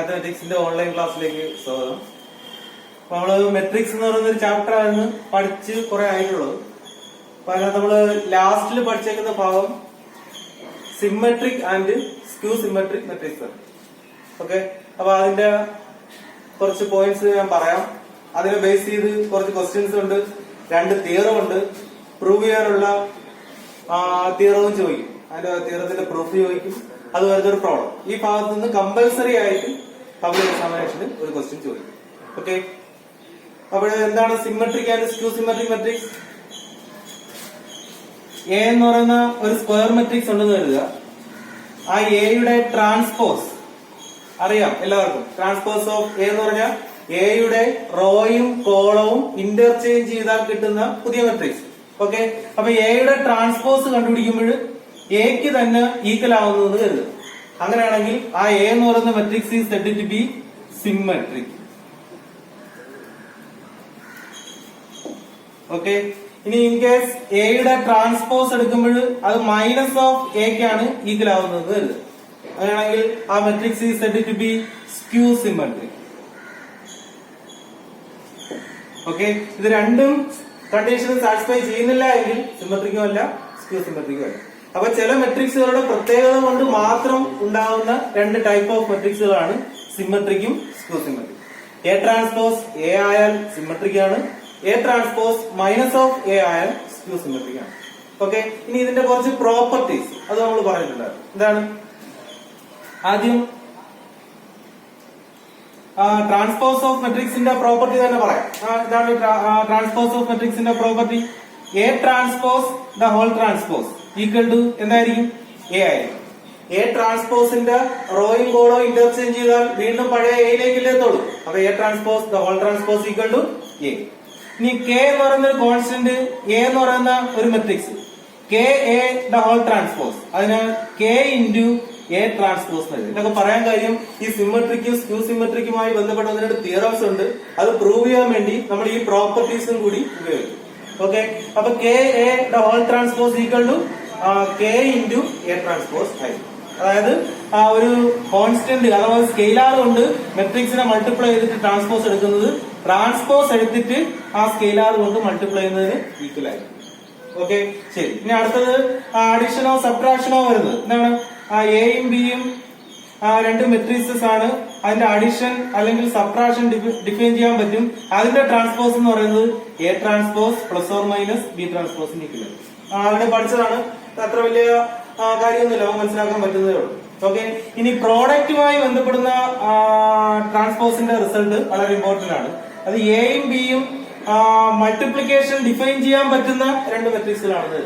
മാത്തമാറ്റിക്സിന്റെ online ക്ലാസ്സിലേക്ക് സ്വാഗതം. അപ്പൊ നമ്മള് മെട്രിക്സ് എന്ന് പറയുന്ന ഒരു ചാപ്റ്റർ ആയിരുന്നു പഠിച്ച് കുറെ ആയിട്ടുള്ളത്. അപ്പൊ അതിനകത്ത് നമ്മള് ലാസ്റ്റിൽ പഠിച്ചേക്കുന്ന ഭാഗം symmetric and skew symmetric matrix. Okay, അപ്പൊ അതിന്റെ കുറച്ച് പോയിന്റ്സ് ഞാൻ പറയാം. അതിനെ ബേസ് ചെയ്ത് കുറച്ച് ക്വസ്റ്റ്യൻസ് ഉണ്ട്, 2 തിയറം ഉണ്ട്. പ്രൂവ് ചെയ്യാനുള്ള തിയറവും ചോദിക്കും, അതിന്റെ തിയറത്തിന്റെ പ്രൂഫ് ചോദിക്കും. അത് വരുന്ന ഒരു പ്രോബ്ലം. ഈ ഭാഗത്ത് നിന്ന് കമ്പൽസറി ആയിട്ട് പബ്ലിക് എക്സാമിനേഷന് ഒരു ക്വസ്റ്റ്യൻ ചോദിക്കും. ഓക്കെ, അപ്പോൾ എന്താണ് symmetric and skew symmetric matrix? A എന്ന് പറയുന്ന ഒരു സ്ക്വയർ മെട്രിക്സ് ഉണ്ടെന്ന് കരുതുക. ആ എയുടെ ട്രാൻസ്പോസ് അറിയാം എല്ലാവർക്കും. ട്രാൻസ്പോസ് ഓഫ് എ എന്ന് പറഞ്ഞാൽ എയുടെ റോയും കോളവും ഇന്റർചേഞ്ച് ചെയ്താൽ കിട്ടുന്ന പുതിയ മെട്രിക്സ്. ഓക്കെ, അപ്പൊ എയുടെ ട്രാൻസ്പോസ് കണ്ടുപിടിക്കുമ്പോൾ എക്ക് തന്നെ ഈക്വൽ ആവുന്നത് കരുതുക. അങ്ങനെയാണെങ്കിൽ ആ എ എന്ന് പറയുന്ന matrix is said to be symmetric. Okay, ഇനി ഇൻ കേസ് എയുടെ ട്രാൻസ്പോസ് എടുക്കുമ്പോൾ അത് മൈനസ് ഓഫ് എക്കാണ് ഈക്വൽ ആവുന്നത് കരുതുക. അങ്ങനെയാണെങ്കിൽ ആ matrix is said to be skew symmetric. Okay, ഇത് രണ്ടും കണ്ടീഷൻ സാറ്റിസ്ഫൈ ചെയ്യുന്നില്ല എങ്കിൽ സിമെട്രിക്കും അല്ല സ്ക്യൂ സിമെട്രിക്കും അല്ല. അപ്പൊ ചില മെട്രിക്സുകളുടെ പ്രത്യേകത കൊണ്ട് മാത്രം ഉണ്ടാകുന്ന 2 ടൈപ്പ് ഓഫ് മെട്രിക്സുകളാണ് സിമെട്രിക്കും skew symmetric. A transpose A ആയാൽ സിമെട്രിക് ആണ്, A transpose minus of A ആയാൽ സ്ക്യൂ സിമെട്രിക് ആണ്. ഓക്കെ, ഇനി ഇതിന്റെ കുറച്ച് പ്രോപ്പർട്ടീസ് അത് നമ്മൾ പറഞ്ഞിട്ടുണ്ടായിരുന്നു. എന്താണ്? ആദ്യം ട്രാൻസ്പോസ് ഓഫ് മെട്രിക്സിന്റെ പ്രോപ്പർട്ടി തന്നെ പറയാം. ഇതാണ് ട്രാൻസ്പോസ് ഓഫ് മെട്രിക്സിന്റെ property. A transpose the whole transpose equal to എന്തായിരിക്കും? എ ആയിരിക്കും. എ ട്രാൻസ്പോസിന്റെ റോയും കോളോ ഇന്റർചേഞ്ച് ചെയ്താൽ വീണ്ടും പഴയ എയിലേക്കല്ലേ എത്തുള്ളൂ. അപ്പൊ A transpose the whole transpose equal to A. ഇനി കെ എന്ന് പറയുന്ന ഒരു കോൺസ്റ്റന്റ്, എ എന്ന് പറയുന്ന ഒരു matrix, K A the whole transpose, അതിനാൽ കെ ഇൻറ്റു എ ട്രാൻസ്പോസ്. ഇതൊക്കെ പറയാൻ കാര്യം ഈ സിമെട്രിക്കും സ്ക്യൂ സിമെട്രിക്കുമായി ബന്ധപ്പെട്ട 1-2 തിയറംസ് ഉണ്ട്. അത് പ്രൂവ് ചെയ്യാൻ വേണ്ടി നമ്മൾ ഈ പ്രോപ്പർട്ടീസും കൂടി ഉപയോഗിക്കും. ഓക്കെ, അപ്പൊ K A the whole transpose equal to K into A transpose ആയിരിക്കും. അതായത് ഒരു കോൺസ്റ്റന്റ് അഥവാ സ്കെയിലാർ കൊണ്ട് മെട്രിക്സിനെ മൾട്ടിപ്ലൈ ചെയ്തിട്ട് ട്രാൻസ്പോസ് എടുക്കുന്നത് ട്രാൻസ്പോസ് എടുത്തിട്ട് ആ സ്കെയിലാർ കൊണ്ട് മൾട്ടിപ്ലൈ ചെയ്യുന്നതിന് ഈക്വൽ ആയിരിക്കും. ഓക്കെ, ശരി. ഇനി അടുത്തത് അഡീഷനോ സബ്ട്രാക്ഷനോ വരുന്നത് എന്താണ്? എയും ബിയും 2 മെട്രിക്സസ് ആണ്. അതിന്റെ അഡീഷൻ അല്ലെങ്കിൽ സബ്ട്രാക്ഷൻ ഡിഫൈൻ ചെയ്യാൻ പറ്റും. അതിന്റെ ട്രാൻസ്പോസ് എന്ന് പറയുന്നത് A transpose plus or minus B ട്രാൻസ്പോസിന് ഈക്വൽ. അവിടെ പഠിച്ചതാണ്, അത്ര വലിയ കാര്യമൊന്നുമില്ല, മനസ്സിലാക്കാൻ പറ്റുന്നതേ ഉള്ളൂ. ഓക്കെ, ഇനി പ്രോഡക്റ്റുമായി ബന്ധപ്പെടുന്ന ട്രാൻസ്പോസിന്റെ റിസൾട്ട് വളരെ ഇമ്പോർട്ടന്റ് ആണ്. അത് എയും ബിയും മൾട്ടിപ്ലിക്കേഷൻ ഡിഫൈൻ ചെയ്യാൻ പറ്റുന്ന 2 മെട്രിക്സുകളാണ്.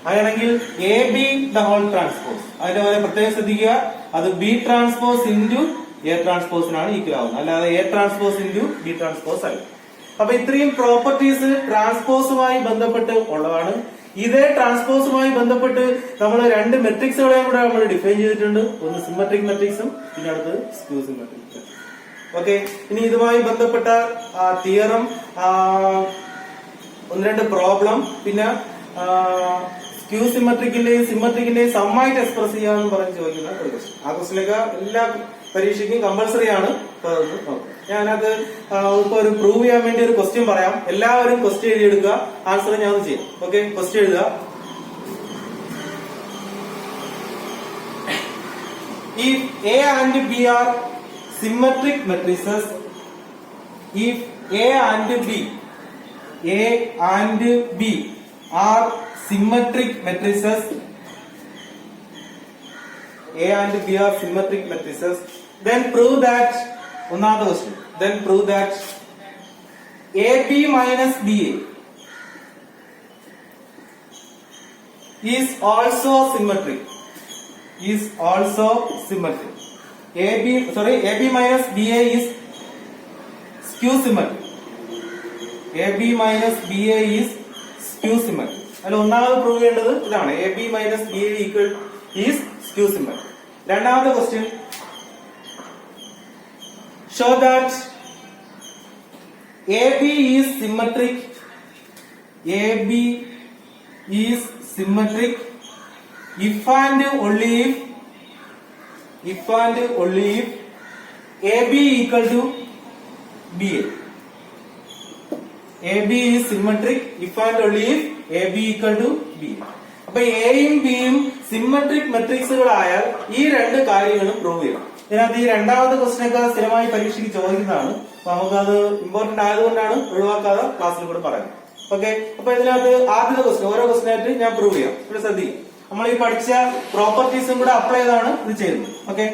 അങ്ങനെയാണെങ്കിൽ A B the whole transpose, അതിന്റെ പോലെ പ്രത്യേകം ശ്രദ്ധിക്കുക, അത് ബി ട്രാൻസ്പോസ് ഇൻറ്റു എ ട്രാൻസ്പോസിനാണ് ഈക്വൽ ആവുന്നത്, അല്ലാതെ A transpose into B transpose അല്ല. അപ്പൊ ഇത്രയും പ്രോപ്പർട്ടീസ് ട്രാൻസ്പോസുമായി ബന്ധപ്പെട്ട് ഉള്ളതാണ്. ഇതേ ട്രാൻസ്പോസുമായി ബന്ധപ്പെട്ട് നമ്മൾ 2 മെട്രിക്സുകളെയും കൂടെ നമ്മൾ ഡിഫൈൻ ചെയ്തിട്ടുണ്ട്. ഒന്ന് സിമെട്രിക് മെട്രിക്സും പിന്നെ അടുത്തത് സ്ക്യൂ സിമെട്രിക് മെട്രിക്സ്. ഓക്കെ, ഇനി ഇതുമായി ബന്ധപ്പെട്ട തിയറം, 1-2 പ്രോബ്ലം, പിന്നെ സ്ക്യൂ സിമെട്രിക്കിന്റെയും സിമെട്രിക്കിന്റെയും സമ്മായിട്ട് എക്സ്പ്രസ് ചെയ്യാന്ന് പറഞ്ഞ് ചോദിക്കുന്ന ഒരു ക്വസ്റ്റ്യൻ. ആ ക്വസ്റ്റ്യനൊക്കെ എല്ലാ പരീക്ഷയ്ക്കും കമ്പൽസറി ആണ്. ഞാനത് ഇപ്പൊ ഒരു പ്രൂവ് ചെയ്യാൻ വേണ്ടി ഒരു ക്വസ്റ്റ്യൻ പറയാം. എല്ലാവരും ക്വസ്റ്റ്യൻ എഴുതിയെടുക്കുക, ആൻസർ ഞാൻ ചെയ്യാം. ഓക്കെ, ക്വസ്റ്റ്യൻ എഴുതുക. If A and B are symmetric matrices, if A and B are symmetric matrices, A and B are symmetric matrices, then prove that, another question, then prove that AB minus BA is also symmetric. Is also symmetric. AB minus BA is skew symmetric. AB minus BA is skew symmetric. അതിൽ ഒന്നാമത് prove ചെയ്യേണ്ടത് ഇതാണ്, A B minus B A equal is skew symmetric. രണ്ടാമത്തെ question, show that A B is symmetric. A B is symmetric if and only if A B equal to B A. AB is symmetric if and only if AB equal to B. അപ്പൊ എയും ബിയും symmetric മെട്രിക്സുകളായാൽ ഈ രണ്ട് കാര്യങ്ങളും prove ചെയ്യണം. ഇതിനകത്ത് ഈ രണ്ടാമത്തെ ക്വസ്റ്റ്യൻ ഒക്കെ സ്ഥിരമായി പരീക്ഷയ്ക്ക് ചോദിക്കുന്നതാണ്. അപ്പൊ നമുക്കത് ഇമ്പോർട്ടന്റ് ആയതുകൊണ്ടാണ് ഒഴിവാക്കാതെ ക്ലാസ്സിൽ കൂടെ പറയുന്നത്. ഓക്കെ, അപ്പൊ ഇതിനകത്ത് ആദ്യത്തെ ക്വസ്റ്റ്യൻ ഓരോ ക്വസ്റ്റ്യൻ ആയിട്ട് ഞാൻ പ്രൂവ് ചെയ്യാം. ഇവിടെ ശ്രദ്ധിക്കും, നമ്മൾ ഈ പഠിച്ച പ്രോപ്പർട്ടീസും കൂടെ അപ്ലൈ ചെയ്താണ് ഇത് ചെയ്യുന്നത്. ഓക്കെ,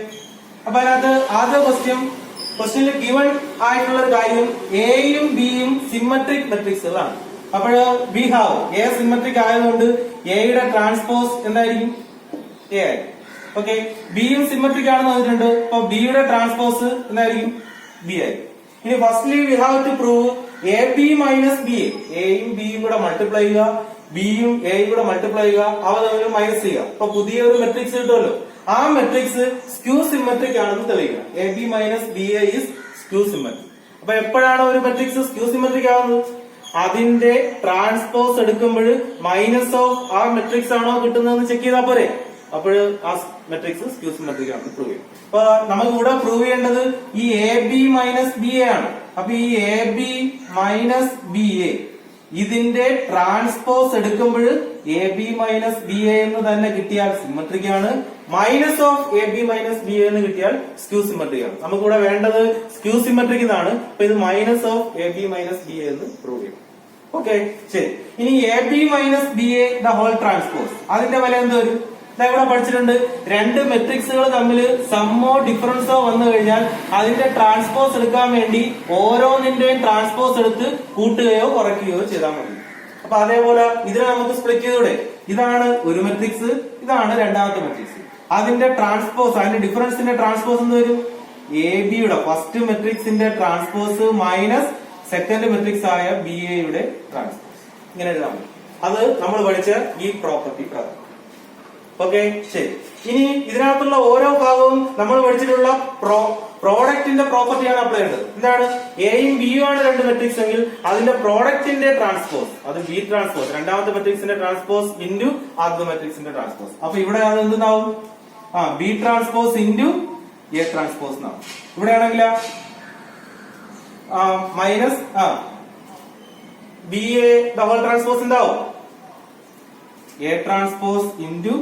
അപ്പൊ അതിനകത്ത് ആദ്യ ക്വസ്റ്റ്യനിൽ ഗിവൺ ആയിട്ടുള്ള ഒരു കാര്യം എയും ബിയും സിമ്മട്രിക് മെട്രിക്സുകളാണ്. അപ്പോൾ വി ഹാവ് എ സിമ്മട്രിക് ആയതുകൊണ്ട് എയുടെ ട്രാൻസ്പോസ് എന്തായിരിക്കും? എ ആയിരിക്കും. ഓക്കെ, ബിയും സിമ്മട്രിക് ആണെന്ന് പറഞ്ഞിട്ടുണ്ട്. അപ്പൊ ബിയുടെ ട്രാൻസ്പോസ് എന്തായിരിക്കും? ബി ആയിരിക്കും. ഇനി firstly we have to prove A B minus B A. എയും ബിയും കൂടെ മൾട്ടിപ്ലൈ ചെയ്യുക, ബിയും എയും കൂടെ മൾട്ടിപ്ലൈ ചെയ്യുക, അവ തമ്മിൽ മൈനസ് ചെയ്യുക. അപ്പൊ പുതിയ ഒരു മെട്രിക്സ് കിട്ടുമല്ലോ. ആ മെട്രിക്സ് സ്ക്യൂ സിമ്മട്രിക് ആണെന്ന് തെളിയിക്കണം. A B minus B A is skew symmetric. അപ്പൊ എപ്പോഴാണ് ഒരു മെട്രിക്സ് സ്ക്യൂ സിമ്മട്രിക് ആവുന്നത്? അതിന്റെ ട്രാൻസ്പോസ് എടുക്കുമ്പോൾ മൈനസ് ഓഫ് ആ മെട്രിക്സ് ആണോ കിട്ടുന്നതെന്ന് ചെക്ക് ചെയ്താൽ പോരെ. അപ്പോൾ ആ മെട്രിക്സ് സ്ക്യൂ സിമ്മട്രിക് ആണെന്ന് പ്രൂവ് ചെയ്യും. അപ്പൊ നമുക്ക് ഇവിടെ പ്രൂവ് ചെയ്യേണ്ടത് ഈ A B minus B A ആണ്. അപ്പൊ ഈ A B minus B A ഇതിന്റെ ട്രാൻസ്പോസ് എടുക്കുമ്പോൾ A B minus B A എന്ന് തന്നെ കിട്ടിയാൽ സിമ്മട്രിക് ആണ്. Minus of A B minus B A എന്ന് കിട്ടിയാൽ സ്ക്യൂ സിമ്മട്രിക് ആണ്. നമുക്കിവിടെ വേണ്ടത് സ്ക്യൂ സിമ്മട്രിക് എന്നാണ്. അപ്പൊ ഇത് minus of A B minus B A എന്ന് പ്രൂവ് ചെയ്യും. ഓക്കെ, ശരി. ഇനി A B minus B A the whole transpose, അതിന്റെ വില എന്ത് വരും? ഇവിടെ പഠിച്ചിട്ടുണ്ട്. രണ്ട് മെട്രിക്സുകൾ തമ്മിൽ സമ്മോ ഡിഫറൻസോ വന്നു കഴിഞ്ഞാൽ അതിന്റെ ട്രാൻസ്പോസ് എടുക്കാൻ വേണ്ടി ഓരോന്നിന്റെയും ട്രാൻസ്പോസ് എടുത്ത് കൂട്ടുകയോ കുറയ്ക്കുകയോ ചെയ്താൽ മതി. അപ്പൊ അതേപോലെ ഇതിനെ നമുക്ക് സ്പ്ലിറ്റ് ചെയ്തൂടെ? ഇതാണ് ഒരു മെട്രിക്സ്, ഇതാണ് രണ്ടാമത്തെ മെട്രിക്സ്. അതിന്റെ ട്രാൻസ്പോസ്, അതിന്റെ ഡിഫറൻസിന്റെ ട്രാൻസ്പോസ് എന്ത് വരും? എ ബിയുടെ ഫസ്റ്റ് മെട്രിക്സിന്റെ ട്രാൻസ്പോസ് മൈനസ് സെക്കൻഡ് മെട്രിക്സ് ആയ ബി എയുടെ ട്രാൻസ്പോസ്. ഇങ്ങനെ എഴുതാൻ മതി. അത് നമ്മൾ പഠിച്ച ഈ പ്രോപ്പർട്ടി പ്രകാരം. ഓക്കെ, ശരി. ഇനി ഇതിനകത്തുള്ള ഓരോ ഭാഗവും നമ്മൾ പഠിച്ചിട്ടുള്ള പ്രോഡക്റ്റിന്റെ പ്രോപ്പർട്ടിയാണ് അപ്ലൈ ചെയ്യേണ്ടത്. എന്താണ്? എയും ബിയും ആണ് രണ്ട് മെട്രിക്സ് എങ്കിൽ അതിന്റെ പ്രോഡക്റ്റിന്റെ ട്രാൻസ്പോസ് അത് ബി ട്രാൻസ്പോസ്, രണ്ടാമത്തെ മെട്രിക്സിന്റെ ട്രാൻസ്പോസ് ഇൻറ്റു ആദ്യത്തെ മെട്രിക്സിന്റെ ട്രാൻസ്പോസ്. അപ്പൊ ഇവിടെ അത് എന്തുണ്ടാവും? B transpose into A transpose എന്നാവും. ഇവിടെ ആണെങ്കിൽ minus B A the whole transpose എന്താവും? A transpose into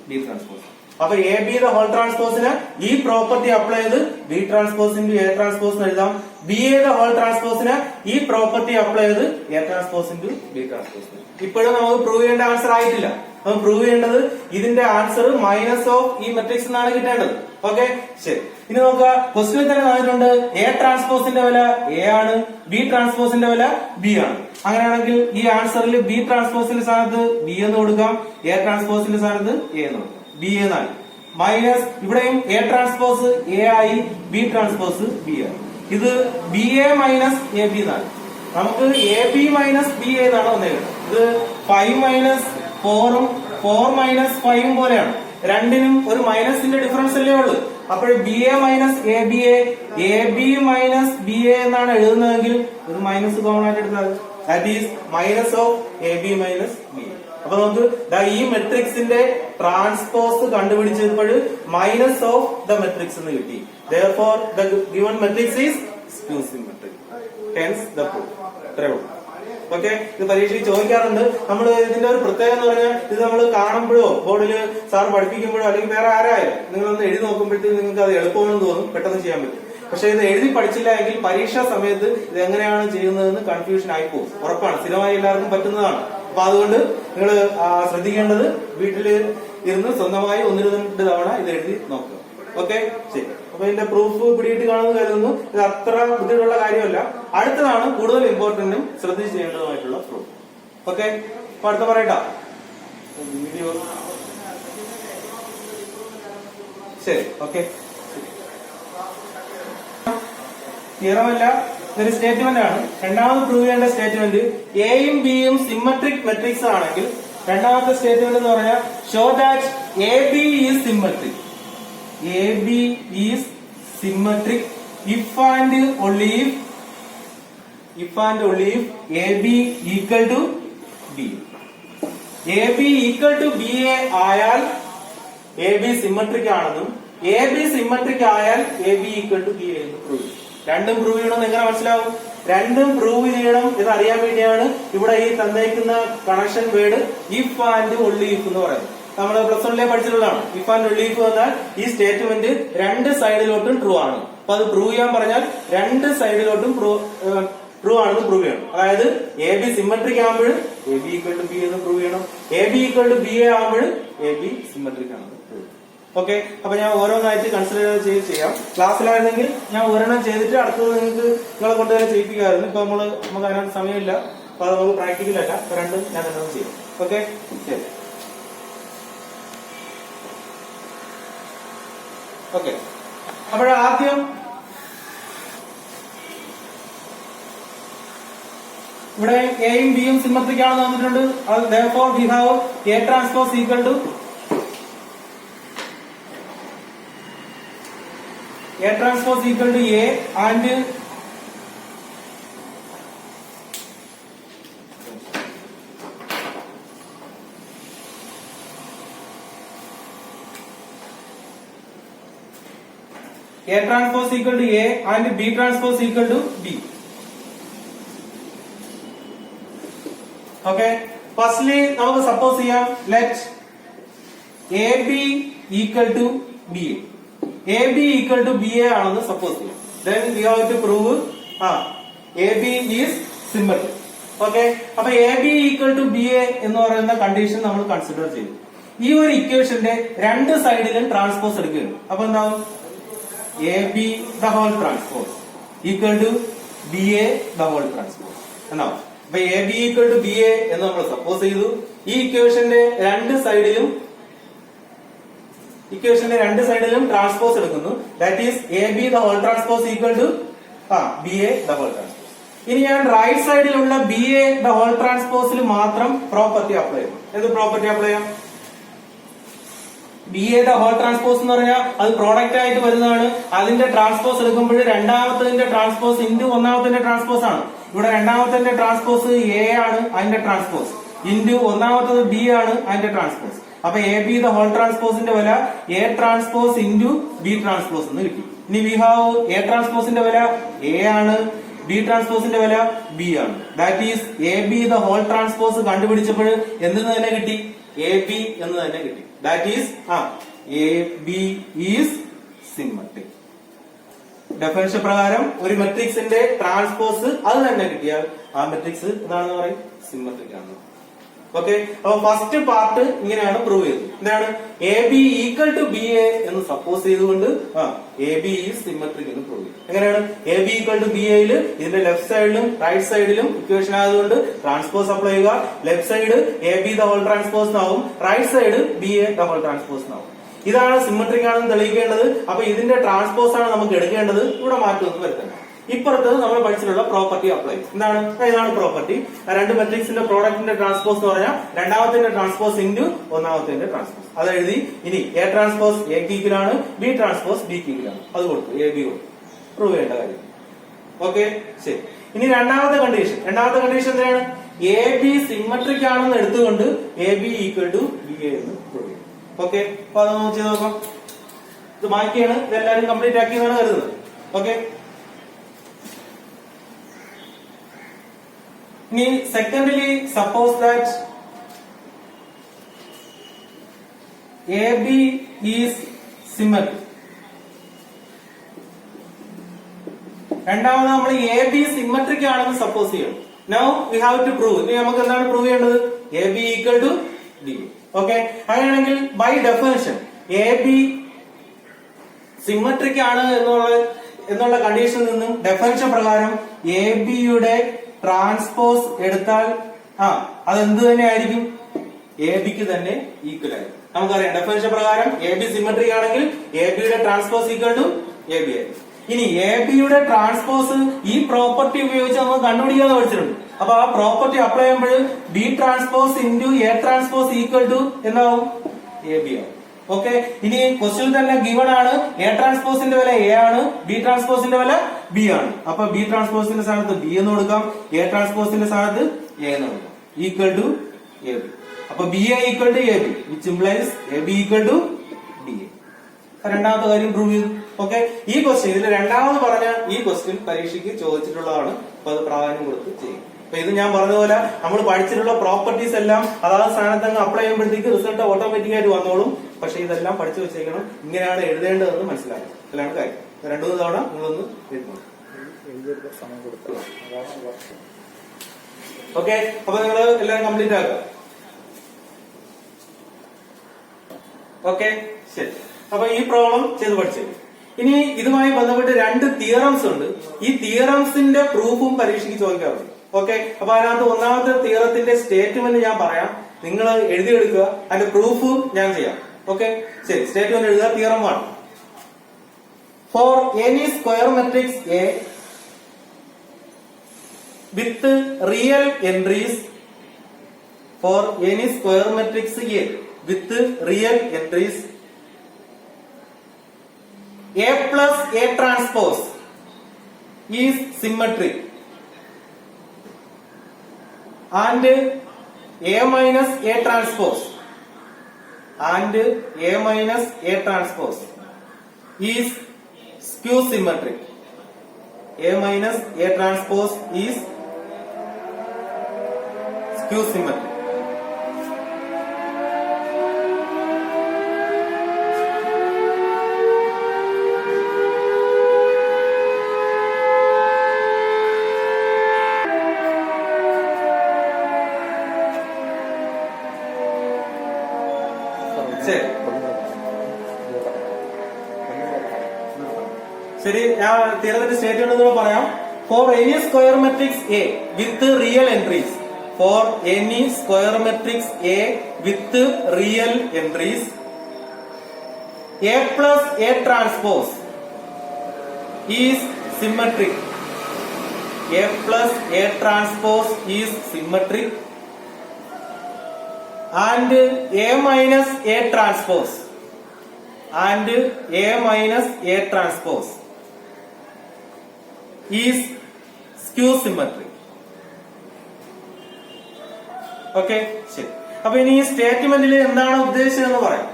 B transpose. അപ്പൊ എ ബി ദ ഹോൾ ട്രാൻസ്പോസിന് ഈ പ്രോപ്പർട്ടി അപ്ലൈ ചെയ്ത് B transpose into A transpose എന്ന് എഴുതാം. ബി എ ദ ഹോൾ ട്രാൻസ്പോസിന് ഈ പ്രോപ്പർട്ടി അപ്ലൈ ചെയ്ത് A transpose into B transpose. ഇപ്പോഴും നമുക്ക് പ്രൂവ് ചെയ്യേണ്ട ആൻസർ ആയിട്ടില്ല. നമുക്ക് പ്രൂവ് ചെയ്യേണ്ടത് ഇതിന്റെ ആൻസർ മൈനസ് ഓഫ് ഈ മെട്രിക്സ് എന്നാണ് കിട്ടേണ്ടത്. ഓക്കെ, ശരി. ഇനി നോക്കുക, ക്വസ്റ്റ്യനിൽ തന്നെ പറഞ്ഞിട്ടുണ്ട് എ ട്രാൻസ്പോസിന്റെ വില എ ആണ്, ബി ട്രാൻസ്പോസിന്റെ വില ബി ആണ്. അങ്ങനെയാണെങ്കിൽ ഈ ആൻസറിൽ ബി ട്രാൻസ്പോസിന്റെ സ്ഥാനത്ത് ബി എന്ന് കൊടുക്കാം, എ ട്രാൻസ്പോസിന്റെ സ്ഥാനത്ത് എ എന്ന് കൊടുക്കാം. ബി എന്നായി മൈനസ് ഇവിടെയും എ ട്രാൻസ്പോസ് എ ആയി, ബി ട്രാൻസ്പോസ് ബി ആയി. ഇത് B A minus A B എന്നാണ്. നമുക്ക് A B minus B A എന്നാണ് വന്നേക്കുന്നത്. ഇത് 5 മൈനസ് 4ഉം 4 മൈനസ് 5ഉം പോലെയാണ്. രണ്ടിനും ഒരു മൈനസിന്റെ ഡിഫറൻസ് അല്ലേ ഉള്ളൂ. അപ്പോൾ B A minus A B A B minus B A എന്നാണ് എഴുതുന്നതെങ്കിൽ ഒരു മൈനസ് കോമൺ ആയിട്ട് എടുത്താൽ that is minus of A B minus B A. അപ്പൊ നമുക്ക് ഈ മെട്രിക്സിന്റെ ട്രാൻസ്പോസ് കണ്ടുപിടിച്ചപ്പോൾ മൈനസ് ഓഫ് ദ മെട്രിക്സ് എന്ന് കിട്ടി. Therefore the given matrix is skew symmetric. Hence the proof. ഇത്രയേ ഉള്ളൂ. ഓക്കെ, ഇത് പരീക്ഷയ്ക്ക് ചോദിക്കാറുണ്ട്. നമ്മൾ ഇതിന്റെ ഒരു പ്രത്യേകത എന്ന് പറഞ്ഞാൽ ഇത് നമ്മൾ കാണുമ്പോഴോ ബോർഡിൽ സാർ പഠിപ്പിക്കുമ്പോഴോ അല്ലെങ്കിൽ വേറെ ആരായാലും നിങ്ങളൊന്ന് എഴുതി നോക്കുമ്പോഴത്തേക്ക് നിങ്ങൾക്ക് അത് എളുപ്പമാണെന്ന് തോന്നും, പെട്ടെന്ന് ചെയ്യാൻ പറ്റും. പക്ഷെ ഇത് എഴുതി പഠിച്ചില്ല എങ്കിൽ പരീക്ഷാ സമയത്ത് ഇത് എങ്ങനെയാണ് ചെയ്യുന്നതെന്ന് കൺഫ്യൂഷൻ ആയി പോകും. ഉറപ്പാണ്, സ്ഥിരമായി എല്ലാവർക്കും പറ്റുന്നതാണ്. അപ്പൊ അതുകൊണ്ട് നിങ്ങൾ ശ്രദ്ധിക്കേണ്ടത് വീട്ടിൽ ഇരുന്ന് സ്വന്തമായി 1-2 തവണ ഇത് എഴുതി നോക്കുക. ഓക്കെ, ശരി. അപ്പൊ ഇതിന്റെ പ്രൂഫ് പിടിയിട്ട് കാണുന്നത് കരുതുന്നു. ഇത് അത്ര ബുദ്ധിമുട്ടുള്ള കാര്യമല്ല. അടുത്തതാണ് കൂടുതൽ ഇമ്പോർട്ടന്റും ശ്രദ്ധിച്ച് ചെയ്യേണ്ടതുമായിട്ടുള്ള പ്രൂഫ്. ഓക്കെ, അപ്പൊ അടുത്ത പറയട്ടാ. ശരി, ഓക്കെ. തിയറമല്ല, ഇതൊരു സ്റ്റേറ്റ്മെന്റ് ആണ്. രണ്ടാമത് പ്രൂവ് ചെയ്യേണ്ട സ്റ്റേറ്റ്മെന്റ് എയും ബിയും സിമ്മട്രിക് മെട്രിക്സ് ആണെങ്കിൽ രണ്ടാമത്തെ സ്റ്റേറ്റ്മെന്റ് എന്ന് പറഞ്ഞാൽ show that A B is symmetric. A B is symmetric if and only if A B equal to B. A B equal to B A ആയാൽ എ ബി സിമ്മട്രിക് ആണെന്നും A B symmetric ആയാൽ A B equal to B A എന്ന് prove ചെയ്യും. രണ്ടും prove ചെയ്യണമെന്ന് എങ്ങനെ മനസ്സിലാവും? രണ്ടും പ്രൂവ് ചെയ്യണം എന്ന് അറിയാൻ വേണ്ടിയാണ് ഇവിടെ ഈ തന്നേക്കുന്ന connection word if and only if എന്ന് പറയുന്നത്. നമ്മൾ പ്ലസ് വണ്ണിലെ പഠിച്ചിട്ടുള്ളതാണ്. ഇഫ് ആൻഡ് ഒൺലി ഇഫ് എന്നാൽ ഈ സ്റ്റേറ്റ്മെന്റ് രണ്ട് സൈഡിലോട്ടും ട്രൂ ആണ്. അപ്പൊ അത് പ്രൂവ് ചെയ്യാൻ പറഞ്ഞാൽ രണ്ട് സൈഡിലോട്ടും ട്രൂ ആണെന്ന് പ്രൂവ് ചെയ്യണം. അതായത് എ ബി സിമെട്രിക് ആകുമ്പോൾ A B equal to B എന്ന് പ്രൂവ് ചെയ്യണം. A B equal to B A ആകുമ്പോൾ എ ബി സിമെട്രിക് ആണെന്ന് പ്രൂവ് ചെയ്യണം. ഓക്കെ, അപ്പൊ ഞാൻ ഓരോന്നായിട്ട് കൺസിഡർ ചെയ്യാം. ക്ലാസ്സിലായിരുന്നെങ്കിൽ ഞാൻ ഒരെണ്ണം ചെയ്തിട്ട് അടുത്തത് നിങ്ങൾക്ക് നിങ്ങളെ കൊണ്ട് തന്നെ ചെയ്യിപ്പിക്കാമായിരുന്നു. ഇപ്പൊ നമുക്ക് അതിനകത്ത് സമയമില്ല. അപ്പൊ അത് നമുക്ക് പ്രാക്ടിക്കൽ അല്ല. അപ്പൊ രണ്ടും ഞാൻ തന്നെ ചെയ്യും. ഓക്കെ, ശരി. ഓക്കെ, അപ്പോഴാദ്യം ഇവിടെ എയും ബിയും സിമെട്രിക് ആണെന്ന് തന്നിട്ടുണ്ട്. therefore we have A transpose equal to A transpose equal to A and A transpose equal to A and B transpose equal to B. Okay, firstly നമുക്ക് സപ്പോസ് ചെയ്യാം let AB equal to BA. AB equal to BA ആണെന്ന് suppose ചെയ്യാം. Then we have to prove AB is symmetric. Okay, അപ്പൊ AB equal to BA എന്ന് പറയുന്ന condition നമ്മൾ consider ചെയ്തു. ഈ ഒരു ഇക്വേഷന്റെ രണ്ട് സൈഡിലും ട്രാൻസ്പോസ് എടുക്കുകയാണ്. അപ്പൊ എന്താവും? AB the whole transpose equal to BA the whole transpose എന്നാവും. അപ്പൊ A B equal to B A എന്ന് നമ്മൾ സപ്പോസ് ചെയ്തു. ഈ ഇക്വേഷന്റെ രണ്ട് സൈഡിലും ട്രാൻസ്പോസ് എടുക്കുന്നു. That is A B the whole transpose equal to B A the whole transpose. ഇനി ഞാൻ റൈറ്റ് സൈഡിലുള്ള ബി എ ദ ഹോൾ ട്രാൻസ്പോസിൽ മാത്രം പ്രോപ്പർട്ടി അപ്ലൈ ചെയ്യും. എന്ത് പ്രോപ്പർട്ടി അപ്ലൈ ചെയ്യാം? B A the whole transpose എന്ന് പറഞ്ഞാൽ അത് പ്രോഡക്റ്റ് ആയിട്ട് വരുന്നതാണ്. അതിന്റെ ട്രാൻസ്പോസ് എടുക്കുമ്പോൾ രണ്ടാമത്തെ ട്രാൻസ്പോസ് ഇൻറ്റു ഒന്നാമത്തെ ട്രാൻസ്പോസ് ആണ്. ഇവിടെ രണ്ടാമത്തെ ട്രാൻസ്പോസ് എ ആണ് അതിന്റെ ട്രാൻസ്പോസ്, ഇൻറ്റു ഒന്നാമത്തത് ബി ആണ് അതിന്റെ ട്രാൻസ്പോസ്. അപ്പൊ എ ബി ദ ഹോൾ ട്രാൻസ്പോസിന്റെ വില A transpose into B transpose എന്ന് കിട്ടി. ഇനി വി ഹാവ് എ ട്രാൻസ്പോസിന്റെ വില എ ആണ്, ബി ട്രാൻസ്പോസിന്റെ വില ബി ആണ്. That is A B the whole transpose കണ്ടുപിടിച്ചപ്പോൾ എന്തെന്ന് തന്നെ കിട്ടി? എ ബി എന്ന് തന്നെ കിട്ടി. That is A B is symmetric. Definition പ്രകാരം ഒരു മെട്രിക്സിന്റെ ട്രാൻസ്പോസ് അത് തന്നെ കിട്ടിയാൽ ആ മെട്രിക്സ് എന്താണെന്ന് പറയും? സിമെട്രിക് ആണ്. ഓക്കെ, അപ്പൊ ഫസ്റ്റ് പാർട്ട് ഇങ്ങനെയാണ് പ്രൂവ് ചെയ്തത്. എന്താണ്? A B equal to B A എന്ന് സപ്പോസ് ചെയ്തുകൊണ്ട് എ ബി ഈസ് സിമെട്രിക് എന്ന് പ്രൂവ് ചെയ്തു. എങ്ങനെയാണ്? A B equal to B എയിൽ ഇതിന്റെ ലെഫ്റ്റ് സൈഡിലും റൈറ്റ് സൈഡിലും ഇക്വേഷൻ ആയതുകൊണ്ട് ട്രാൻസ്പോസ് അപ്ലൈ ചെയ്യുക. Left side A B the whole transpose ആവും, right side B A the whole transpose ആവും. ഇതാണ് സിമെട്രിക് ആണെന്ന് തെളിയിക്കേണ്ടത്. അപ്പൊ ഇതിന്റെ ട്രാൻസ്പോസ് ആണ് നമുക്ക് എടുക്കേണ്ടത്. ഇവിടെ മാറ്റമൊന്നും വരുത്തണ്ട. ഇപ്പുറത്ത് നമ്മൾ പഠിച്ചിട്ടുള്ള പ്രോപ്പർട്ടി അപ്ലൈ. എന്താണ്? ഇതാണ് പ്രോപ്പർട്ടി. രണ്ട് മെട്രിക്സിന്റെ പ്രോഡക്റ്റിന്റെ ട്രാൻസ്പോസ് എന്ന് പറഞ്ഞാൽ രണ്ടാമത്തെ ട്രാൻസ്പോസ് ഇൻറ്റു ഒന്നാമത്തെ ട്രാൻസ്പോസ്. അത് എഴുതി. ഇനി എ ട്രാൻസ്പോസ് എ കീക്കിലാണ്, ബി ട്രാൻസ്പോസ് ബി കീക്കിലാണ്. അത് കൊടുത്തു, എ ബി കൊടുത്തു. പ്രൂവ് ചെയ്യേണ്ട കാര്യം. ഓക്കെ, ശരി. ഇനി രണ്ടാമത്തെ കണ്ടീഷൻ എന്താണ്? എ ബി സിമെട്രിക് ആണെന്ന് എടുത്തുകൊണ്ട് A B equal to B A എന്ന് പ്രൂവ് ചെയ്യും. ഓക്കെ, അപ്പൊ അത് ചെയ്ത് നോക്കാം. ഇത് ബാക്കിയാണ്, ഇതെല്ലാവരും കംപ്ലീറ്റ് ആക്കിയെന്നാണ് കരുതുന്നത്. ഓക്കെ, ഇനി secondly suppose that A B is symmetric. രണ്ടാമത് നമ്മൾ എ ബി സിമെട്രിക് ആണെന്ന് സപ്പോസ് ചെയ്യണം. Now we have to prove. ഇനി നമുക്ക് എന്താണ് പ്രൂവ് ചെയ്യേണ്ടത്? A B equal to D. Okay, അങ്ങനെയാണെങ്കിൽ by definition A B symmetric ആണ് എന്നുള്ള കണ്ടീഷനിൽ നിന്നും ഡെഫിനിഷൻ പ്രകാരം എ ബിയുടെ ട്രാൻസ്പോസ് എടുത്താൽ അതെന്ത് തന്നെ ആയിരിക്കും? എ ബിക്ക് തന്നെ ഈക്വൽ ആയിരിക്കും. നമുക്കറിയാം ഡെഫിനിഷൻ പ്രകാരം എ ബി സിമെട്രിക് ആണെങ്കിൽ എ ബിയുടെ transpose equal to A B ആയിരിക്കും. ഇനി എ ബിയുടെ ട്രാൻസ്പോസ് ഈ പ്രോപ്പർട്ടി ഉപയോഗിച്ച് നമ്മൾ കണ്ടുപിടിക്കാന്ന് പഠിച്ചിട്ടുണ്ട്. അപ്പൊ ആ പ്രോപ്പർട്ടി അപ്ലൈ ചെയ്യുമ്പോൾ B transpose into A transpose equal to എന്താവും? എ ബി ആവും. ഓക്കെ, ഇനി ക്വസ്റ്റ്യൻ തന്നെ ഗിവൺ ആണ് എ ട്രാൻസ്പോസിന്റെ വില എ ആണ്, ബി ട്രാൻസ്പോസിന്റെ വില ബി ആണ്. അപ്പൊ ബി ട്രാൻസ്പോസിന്റെ സ്ഥാനത്ത് ബി എന്ന് കൊടുക്കാം, എ ട്രാൻസ്പോസിന്റെ സ്ഥാനത്ത് എ എന്ന് കൊടുക്കാം. Equal to A B. അപ്പൊ B A equal to A B, which implies A B equal to D A. രണ്ടാമത്തെ കാര്യം പ്രൂവ് ചെയ്തു. ഓക്കെ, ഈ ക്വസ്റ്റ്യൻ ഇതിൽ രണ്ടാമത് പറഞ്ഞ ഈ ക്വസ്റ്റ്യൻ പരീക്ഷയ്ക്ക് ചോദിച്ചിട്ടുള്ളതാണ്. അപ്പൊ അത് പ്രാധാന്യം കൊടുത്ത് ചെയ്യും. അപ്പൊ ഇത് ഞാൻ പറഞ്ഞതുപോലെ നമ്മൾ പഠിച്ചിട്ടുള്ള പ്രോപ്പർട്ടീസ് എല്ലാം അതാത് സ്ഥാനത്തങ്ങ് അപ്ലൈ ചെയ്യുമ്പോഴത്തേക്ക് റിസൾട്ട് ഓട്ടോമാറ്റിക് ആയിട്ട് വന്നോളും. പക്ഷെ ഇതെല്ലാം പഠിച്ചു വെച്ചേക്കണം, ഇങ്ങനെയാണ് എഴുതേണ്ടതെന്ന് മനസ്സിലാക്കണം. അതിലാണ് കാര്യം. 2 തവണ നിങ്ങളൊന്ന് എഴുതണം. ഓക്കെ, അപ്പൊ നിങ്ങൾ എല്ലാം കംപ്ലീറ്റ് ആക്കുക. ഓക്കെ, ശരി. അപ്പൊ ഈ പ്രോബ്ലം ചെയ്ത് പഠിച്ചു. ഇനി ഇതുമായി ബന്ധപ്പെട്ട് 2 തിയറംസ് ഉണ്ട്. ഈ തിയറംസിന്റെ പ്രൂഫും പരീക്ഷയ്ക്ക് ചോദിക്കാറുണ്ട്. ഓക്കെ, അപ്പൊ അതിനകത്ത് ഒന്നാമത്തെ തിയറത്തിന്റെ സ്റ്റേറ്റ്മെന്റ് ഞാൻ പറയാം, നിങ്ങൾ എഴുതിയെടുക്കുക. അതിന്റെ പ്രൂഫ് ഞാൻ ചെയ്യാം. ഓക്കെ, ശരി. സ്റ്റേറ്റ്മെന്റ് എഴുതുക. Theorem 1. For any square matrix A with real entries, for any square matrix A with real entries, A plus A transpose is symmetric and A minus A transpose is skew symmetric. A minus A transpose is skew symmetric. ശരി, ഞാൻ തിയറത്തിന്റെ statement കൂടെ പറയാം. For any square matrix A with real entries, for any square matrix A with real entries, A plus A transpose is symmetric. A plus A transpose is symmetric and A minus A transpose is skew symmetric. Okay, ശരി. അപ്പൊ ഇനി ഈ സ്റ്റേറ്റ്മെന്റിൽ എന്താണ് ഉദ്ദേശിച്ചതെന്ന് പറയാം.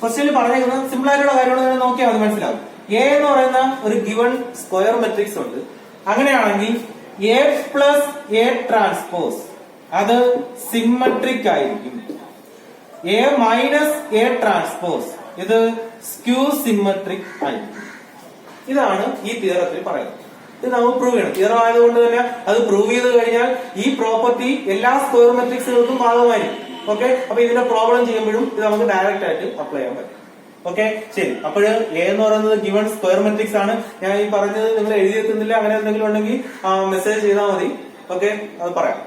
ക്വസ്റ്റ്യനിൽ പറഞ്ഞിരിക്കുന്നത് simple ആയിട്ടുള്ള കാര്യങ്ങൾ നോക്കിയാൽ അത് മനസ്സിലാവും. എ എന്ന് പറയുന്ന ഒരു ഗിവൺ സ്ക്വയർ മെട്രിക്സ് ഉണ്ട്. അങ്ങനെയാണെങ്കിൽ എ പ്ലസ് എ ട്രാൻസ്പോസ് അത് സിമ്മട്രിക് ആയിരിക്കും. എ മൈനസ് എ ട്രാൻസ്പോസ് ഇത് സ്ക്യൂ സിമ്മട്രിക് ആയിരിക്കും. ഇതാണ് ഈ തിയറത്തിൽ പറയുന്നത്. ഇത് നമുക്ക് പ്രൂവ് ചെയ്യണം. തിയറം ആയതുകൊണ്ട് തന്നെ അത് പ്രൂവ് ചെയ്ത് കഴിഞ്ഞാൽ ഈ പ്രോപ്പർട്ടി എല്ലാ സ്ക്വയർ മെട്രിക്സുകൾക്കും ബാധകമായിരിക്കും. ഓക്കെ, അപ്പൊ ഇതിന്റെ പ്രോബ്ലം ചെയ്യുമ്പോഴും ഇത് നമുക്ക് ഡയറക്റ്റ് ആയിട്ട് അപ്ലൈ ചെയ്യാൻ പറ്റും. ഓക്കെ, ശരി. അപ്പോൾ എ എന്ന് പറയുന്നത് ഗിവൺ സ്ക്വയർ മെട്രിക്സ് ആണ്. ഞാൻ ഈ പറഞ്ഞത് നിങ്ങൾ എഴുതിയെത്തുന്നില്ല, അങ്ങനെ എന്തെങ്കിലും ഉണ്ടെങ്കിൽ മെസ്സേജ് ചെയ്താൽ മതി. ഓക്കെ, അത് പറയാം.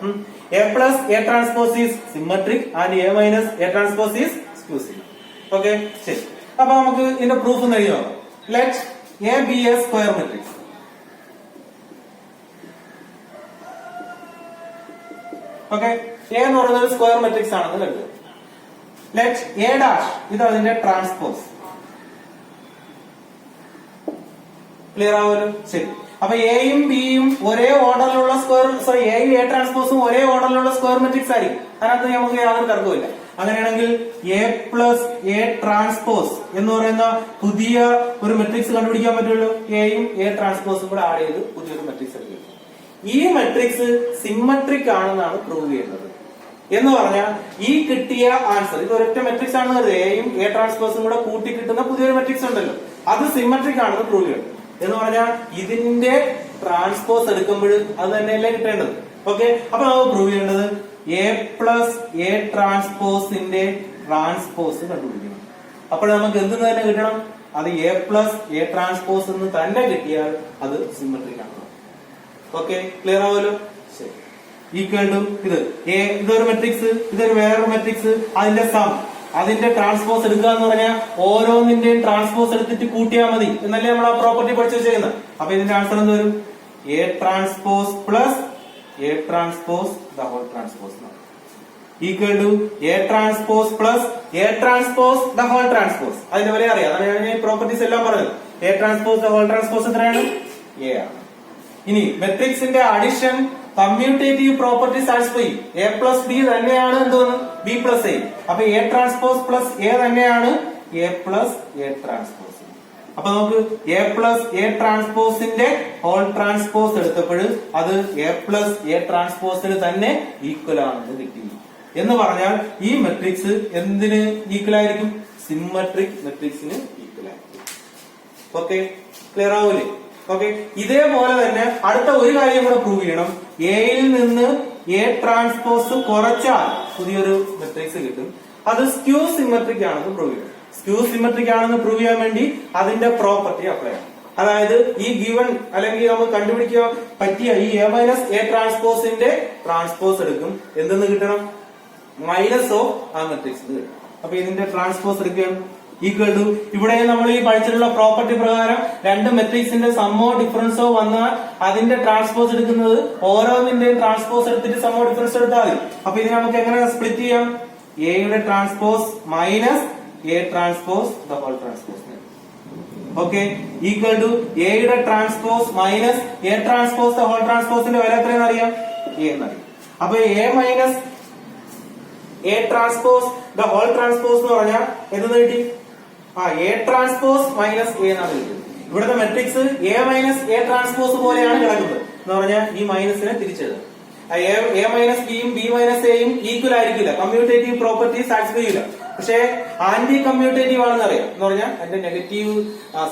A plus A transpose is symmetric and A minus A transpose is skew symmetric. Okay, ശരി. അപ്പൊ നമുക്ക് ഇതിന്റെ പ്രൂഫ് ഒന്ന് എഴുതി നോക്കാം. Let A B A square matrix. Okay, A എന്ന് പറയുന്നത് സ്ക്വയർ മെട്രിക്സ് ആണെന്ന് കരുതുക. ലെറ്റ് എ ഡാഷ് ഇത് അതിന്റെ ട്രാൻസ്പോസ്. ക്ലിയർ ആവുമല്ലോ? ശരി. അപ്പൊ എയും ബിയും ഒരേ ഓർഡറിലുള്ള എയും എ ട്രാൻസ്പോസും ഒരേ ഓർഡറിലുള്ള സ്ക്വയർ മെട്രിക്സ് ആയിരിക്കും. അതിനകത്ത് നമുക്ക് യാതൊരു തർക്കമില്ല. അങ്ങനെയാണെങ്കിൽ എ പ്ലസ് എ ട്രാൻസ്പോസ് എന്ന് പറയുന്ന പുതിയ ഒരു മെട്രിക്സ് കണ്ടുപിടിക്കാൻ പറ്റുമല്ലോ. എയും എ ട്രാൻസ്പോസും കൂടെ ആഡ് ചെയ്ത് പുതിയൊരു മെട്രിക്സ് എടുക്കും. ഈ മെട്രിക്സ് സിമ്മട്രിക് ആണെന്നാണ് പ്രൂവ് ചെയ്യുന്നത്. എന്ന് പറഞ്ഞാൽ ഈ കിട്ടിയ ആൻസർ ഇത് ഒരൊറ്റ മെട്രിക്സ് ആണെന്ന് കരുതുക. എയും എ ട്രാൻസ്പോസും കൂടെ കൂട്ടി കിട്ടുന്ന പുതിയൊരു മെട്രിക്സ് ഉണ്ടല്ലോ, അത് സിമ്മട്രിക് ആണെന്ന് പ്രൂവ് ചെയ്യണം. എന്ന് പറഞ്ഞാൽ ഇതിന്റെ ട്രാൻസ്പോസ് എടുക്കുമ്പോൾ അത് തന്നെയല്ലേ കിട്ടേണ്ടത്. ഓക്കെ, അപ്പൊ നമുക്ക് പ്രൂവ് ചെയ്യേണ്ടത് എ പ്ലസ് എ ട്രാൻസ്പോസിന്റെ ട്രാൻസ്പോസ് കണ്ടുപിടിക്കണം. അപ്പോൾ നമുക്ക് എന്ത് തന്നെ കിട്ടണം? അത് എ പ്ലസ് എ ട്രാൻസ്പോസ് എന്ന് തന്നെ കിട്ടിയാൽ അത് സിമ്മട്രിക് ആണ്. ഓക്കെ, ക്ലിയർ ആവുമല്ലോ? ശരി. ഈക്വൽ ടു ഇതൊരു മെട്രിക്സ്, ഇതൊരു വേറൊരു മെട്രിക്സ്, അതിന്റെ സം, അതിന്റെ ട്രാൻസ്പോസ് എടുക്കുക എന്ന് പറഞ്ഞാൽ ഓരോന്നിന്റെയും ട്രാൻസ്പോസ് എടുത്തിട്ട് കൂട്ടിയാൽ മതി എന്നല്ലേ നമ്മൾ ആ പ്രോപ്പർട്ടി പഠിച്ചു ചെയ്യുന്നത്. അപ്പൊ ഇതിന്റെ ആൻസർ എന്ത് വരും? A transpose plus A transpose the whole transpose equal to A transpose plus A transpose the whole transpose. അതിന്റെ വരെ അറിയാം, അതാണ് ഞാൻ ഈ പ്രോപ്പർട്ടീസ് എല്ലാം പറഞ്ഞത്. A transpose the whole transpose എത്രയാണ്? എ ആണ്. ഇനി മെട്രിക്സിന്റെ അഡിഷൻ കമ്മ്യൂട്ടേറ്റീവ് പ്രോപ്പർട്ടി സാറ്റിസ്ഫൈ ചെയ്യും. എ പ്ലസ് ബി തന്നെയാണ് എന്തോന്ന് ബി പ്ലസ് എ. അപ്പൊ എ ട്രാൻസ്പോസ് പ്ലസ് എ തന്നെയാണ് എ പ്ലസ് എ ട്രാൻസ്പോസ്. അപ്പൊ നമുക്ക് A plus A ട്രാൻസ്പോസിന്റെ whole transpose എടുത്തപ്പോൾ അത് എ പ്ലസ് എ ട്രാൻസ്പോസിന് തന്നെ ഈക്വൽ ആണെന്ന് കിട്ടി. എന്ന് പറഞ്ഞാൽ ഈ മെട്രിക്സ് എന്തിന് ഈക്വൽ ആയിരിക്കും? സിമ്മട്രിക് മെട്രിക്സിന് ഈക്വൽ ആയിരിക്കും. ഓക്കെ, ക്ലിയർ ആവൂലേ? ഓക്കെ, ഇതേപോലെ തന്നെ അടുത്ത ഒരു കാര്യം കൂടെ പ്രൂവ് ചെയ്യണം. എയിൽ നിന്ന് എ ട്രാൻസ്പോസ് കുറച്ചാൽ പുതിയൊരു മെട്രിക്സ് കിട്ടും. അത് സ്ക്യൂ സിമെട്രിക് ആണെന്ന് പ്രൂവ് ചെയ്യണം. സ്ക്യൂ സിമെട്രിക് ആണെന്ന് പ്രൂവ് ചെയ്യാൻ വേണ്ടി അതിന്റെ പ്രോപ്പർട്ടി അപ്ലൈ ചെയ്യണം. അതായത് ഈ ഗിവൺ അല്ലെങ്കിൽ നമുക്ക് കണ്ടുപിടിക്കാൻ പറ്റിയ ഈ എ മൈനസ് എ ട്രാൻസ്പോസിന്റെ ട്രാൻസ്പോസ് എടുക്കും. എന്തെന്ന് കിട്ടണം? മൈനസ് ഓഫ് ആ മെട്രിക്സ് കിട്ടും. അപ്പൊ ഇതിന്റെ ട്രാൻസ്പോസ് എടുക്കുകയാണ് ഈക്വൽ ടു, ഇവിടെ നമ്മൾ ഈ പഠിച്ചിട്ടുള്ള പ്രോപ്പർട്ടി പ്രകാരം രണ്ട് മെട്രിക്സിന്റെ സമ്മോ ഡിഫറൻസോ വന്നാൽ അതിന്റെ ട്രാൻസ്പോസ് എടുക്കുന്നത് ഓരോന്നിന്റെയും ട്രാൻസ്പോസ് എടുത്തിട്ട് സമ്മോ ഡിഫറൻസ് എടുത്താൽ മതി. അപ്പൊ ഇത് നമുക്ക് എങ്ങനെ സ്പ്ലിറ്റ് ചെയ്യാം? എയുടെ transpose minus A transpose the whole transpose. Okay, equal to എയുടെ transpose minus A transpose the whole ട്രാൻസ്പോസിന്റെ വില എത്രയെന്ന് അറിയാം? എ എന്നറിയാം. അപ്പൊ A minus A transpose the whole transpose എന്ന് പറഞ്ഞാൽ എന്തെന്ന് കിട്ടി? എ ട്രാൻസ്പോസ് മൈനസ് എ എന്നാണ് കിട്ടുന്നത്. ഇവിടുത്തെ matrix A minus A transpose പോലെയാണ് കിടക്കുന്നത് എന്ന് പറഞ്ഞാൽ ഈ മൈനസിനെ തിരിച്ചെഴുതും. എ മൈനസ് ബിയും ബി മൈനസ് എയും ഈക്വൽ ആയിരിക്കില്ല. കമ്മ്യൂട്ടേറ്റീവ് പ്രോപ്പർട്ടി സാറ്റിസ്ഫൈ ചെയ്യില്ല. പക്ഷേ ആന്റി കമ്മ്യൂട്ടേറ്റീവ് ആണെന്ന് അറിയാം. എന്ന് പറഞ്ഞാൽ അതിന്റെ നെഗറ്റീവ്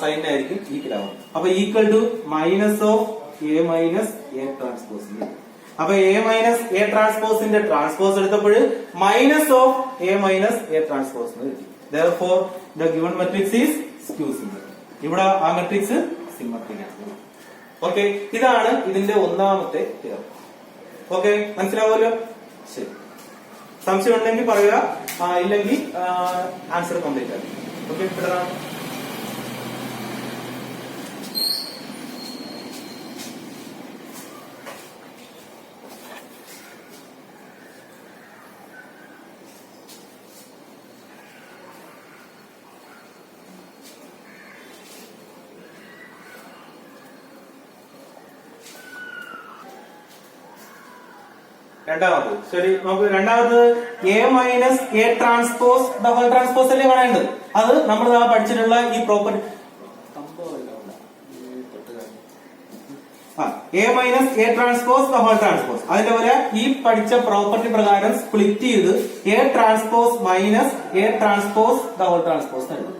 സൈനായിരിക്കും ഈക്വൽ ആവുന്നത്. അപ്പൊ equal to minus of A minus A ട്രാൻസ്പോസിന്റെ. അപ്പൊ എ മൈനസ് എ ട്രാൻസ്പോസിന്റെ ട്രാൻസ്പോസ് എടുത്തപ്പോൾ minus of A minus A transpose കിട്ടി. Therefore, the given matrix is skew symmetric. ഇവിടെ ആ മെട്രിക്സ് സിമ്മട്രിക് ആണ്. ഓക്കെ, ഇതാണ് ഇതിന്റെ ഒന്നാമത്തെ തിയറം. ഓക്കെ, മനസ്സിലാവുമല്ലോ? ശരി, സംശയം ഉണ്ടെങ്കിൽ പറയുക, ഇല്ലെങ്കിൽ ആൻസർ കംപ്ലീറ്റ് ആകും. ഓക്കെ, ഇടാം. രണ്ടാമത് ശരി, നമുക്ക് രണ്ടാമത് A minus A transpose the whole transpose അല്ലേ കാണേണ്ടത്. അത് നമ്മൾ പഠിച്ചിട്ടുള്ള ഈ property A minus A transpose the whole transpose. അതിന്റെ പോലെ ഈ പഠിച്ച പ്രോപ്പർട്ടി പ്രകാരം സ്പ്ലിറ്റ് ചെയ്ത് A transpose minus A transpose the whole transpose എഴുതും.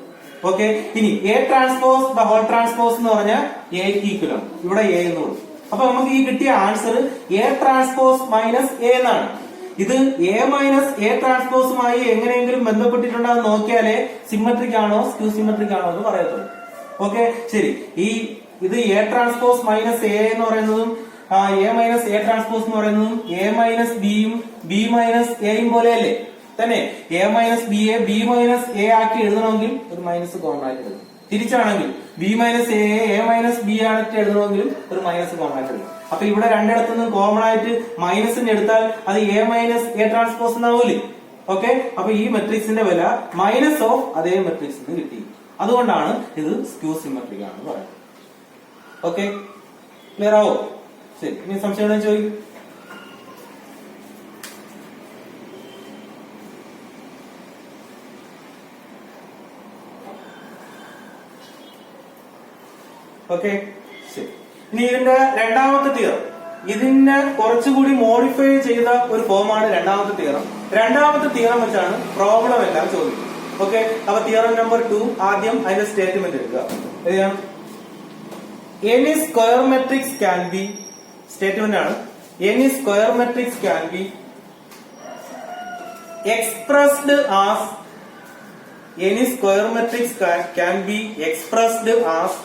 ഓക്കെ, ഇനി A transpose the whole transpose എന്ന് പറഞ്ഞാൽ എക്ക് ഈക്വൽ ആണ്. ഇവിടെ എ എന്ന് കൊടുക്കും. അപ്പൊ നമുക്ക് ഈ കിട്ടിയ answer A transpose minus A എന്നാണ്. ഇത് എ മൈനസ് എ ട്രാൻസ്പോസുമായി എങ്ങനെയെങ്കിലും ബന്ധപ്പെട്ടിട്ടുണ്ടോ എന്ന് നോക്കിയാലേ സിമ്മട്രിക് ആണോ സ്ക്യൂ സിമ്മട്രിക് ആണോ എന്ന് പറയത്തുള്ളൂ. ഓക്കെ, ശരി. ഇത് എ ട്രാൻസ്പോസ് മൈനസ് എ എന്ന് പറയുന്നതും എ മൈനസ് എ ട്രാൻസ്പോസ് എന്ന് പറയുന്നതും എ മൈനസ് ബിയും ബി മൈനസ് എയും പോലെയല്ലേ തന്നെ. A minus B A B minus A ആക്കി എഴുതണമെങ്കിൽ ഒരു മൈനസ് കോമൺ ആയിട്ട് എഴുതും. തിരിച്ചാണെങ്കിൽ B minus A minus B ആയിട്ട് എഴുതണമെങ്കിലും ഒരു മൈനസ് കോമൺ ആയിട്ട് എഴുതും. അപ്പൊ ഇവിടെ രണ്ടിടത്തുനിന്നും കോമൺ ആയിട്ട് മൈനസിന് എടുത്താൽ അത് എ മൈനസ് എ ട്രാൻസ്പോസ് എന്നാവൂലേ. ഓക്കെ, അപ്പൊ ഈ മെട്രിക്സിന്റെ വില മൈനസ് ഓഫ് അതേ മെട്രിക്സിന് കിട്ടി. അതുകൊണ്ടാണ് ഇത് സ്ക്യൂ സിമ്മട്രിക് ആണെന്ന് പറയുന്നത്. ഓക്കെ, ക്ലിയർ ആവോ? ശരി, ഇനി സംശയം ചോദിക്കും. ഓക്കെ, ശരി. ഇനി ഇതിന്റെ രണ്ടാമത്തെ തിയറം, ഇതിനെ കുറച്ചുകൂടി മോഡിഫൈ ചെയ്ത ഒരു ഫോമാണ് രണ്ടാമത്തെ തിയറം. രണ്ടാമത്തെ തിയറം വെച്ചാണ് പ്രോബ്ലം എല്ലാം ചോദിക്കുന്നത്. ഓക്കെ, അപ്പൊ തിയറം നമ്പർ 2 ആദ്യം അതിന്റെ സ്റ്റേറ്റ്മെന്റ് എടുക്കുക. Any square matrix can be, statement ആണ്, any square matrix can be expressed as, any square matrix can be expressed as